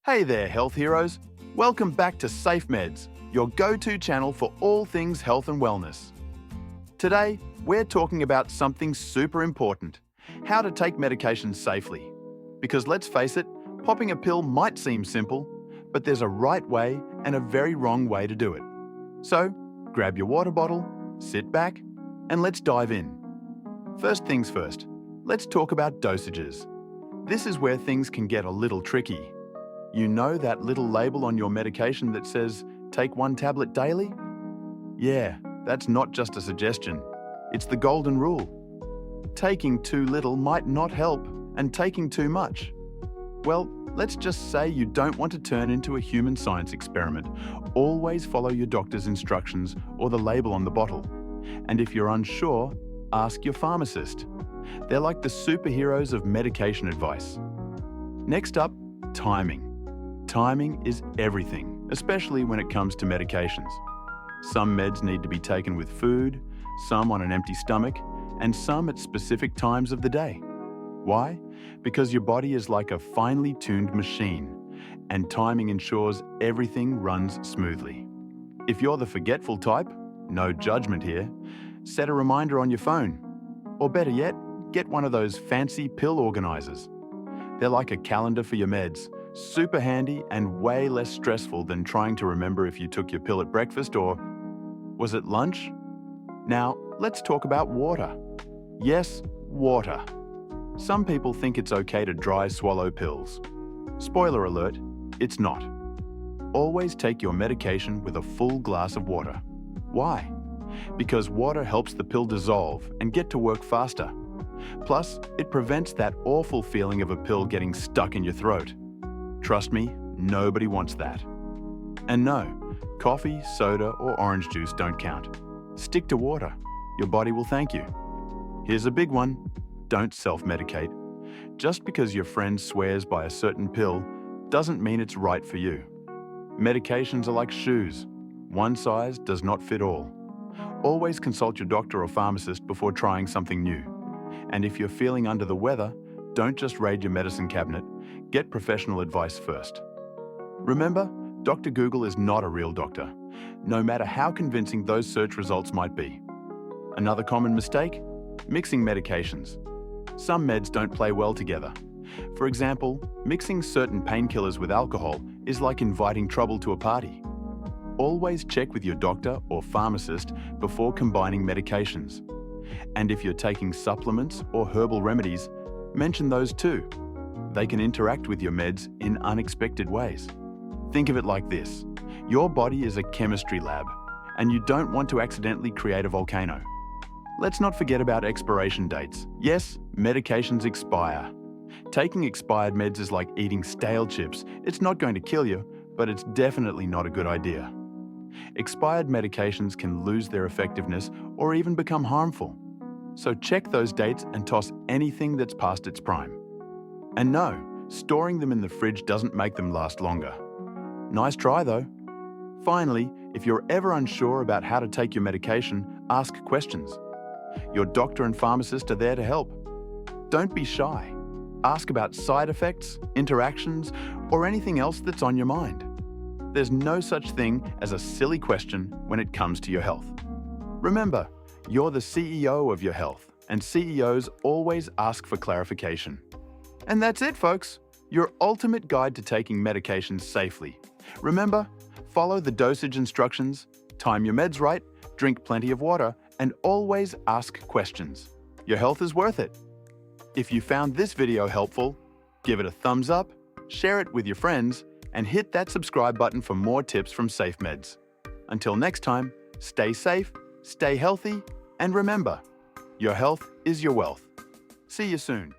Hey there, health heroes. Welcome back to Safe Meds, your go-to channel for all things health and wellness. Today, we're talking about something super important, how to take medications safely. Because let's face it, popping a pill might seem simple, but there's a right way and a very wrong way to do it. So, grab your water bottle, sit back, and let's dive in. First things first, let's talk about dosages. This is where things can get a little tricky. You know that little label on your medication that says, take 1 tablet daily? Yeah, that's not just a suggestion. It's the golden rule. Taking too little might not help, and taking too much. Well, let's just say you don't want to turn into a human science experiment. Always follow your doctor's instructions or the label on the bottle. And if you're unsure, ask your pharmacist. They're like the superheroes of medication advice. Next up, timing. Timing is everything, especially when it comes to medications. Some meds need to be taken with food, some on an empty stomach, and some at specific times of the day. Why? Because your body is like a finely tuned machine, and timing ensures everything runs smoothly. If you're the forgetful type, no judgment here, set a reminder on your phone. Or better yet, get one of those fancy pill organizers. They're like a calendar for your meds, super handy and way less stressful than trying to remember if you took your pill at breakfast or was it lunch? Now, let's talk about water. Yes, water. Some people think it's okay to dry swallow pills. Spoiler alert, it's not. Always take your medication with a full glass of water. Why? Because water helps the pill dissolve and get to work faster. Plus, it prevents that awful feeling of a pill getting stuck in your throat. Trust me, nobody wants that. And no, coffee, soda, or orange juice don't count. Stick to water. Your body will thank you. Here's a big one. Don't self-medicate. Just because your friend swears by a certain pill doesn't mean it's right for you. Medications are like shoes. One size does not fit all. Always consult your doctor or pharmacist before trying something new. And if you're feeling under the weather, don't just raid your medicine cabinet. Get professional advice first. Remember, Dr. Google is not a real doctor, no matter how convincing those search results might be. Another common mistake? Mixing medications. Some meds don't play well together. For example, mixing certain painkillers with alcohol is like inviting trouble to a party. Always check with your doctor or pharmacist before combining medications. And if you're taking supplements or herbal remedies, mention those too. They can interact with your meds in unexpected ways. Think of it like this. Your body is a chemistry lab, and you don't want to accidentally create a volcano. Let's not forget about expiration dates. Yes, medications expire. Taking expired meds is like eating stale chips. It's not going to kill you, but it's definitely not a good idea. Expired medications can lose their effectiveness or even become harmful. So check those dates and toss anything that's past its prime. And no, storing them in the fridge doesn't make them last longer. Nice try though. Finally, if you're ever unsure about how to take your medication, ask questions. Your doctor and pharmacist are there to help. Don't be shy. Ask about side effects, interactions, or anything else that's on your mind. There's no such thing as a silly question when it comes to your health. Remember, you're the CEO of your health, and CEOs always ask for clarification. And that's it, folks. Your ultimate guide to taking medications safely. Remember, follow the dosage instructions, time your meds right, drink plenty of water, and always ask questions. Your health is worth it. If you found this video helpful, give it a thumbs up, share it with your friends, and hit that subscribe button for more tips from Safe Meds. Until next time, stay safe, stay healthy, and remember, your health is your wealth. See you soon.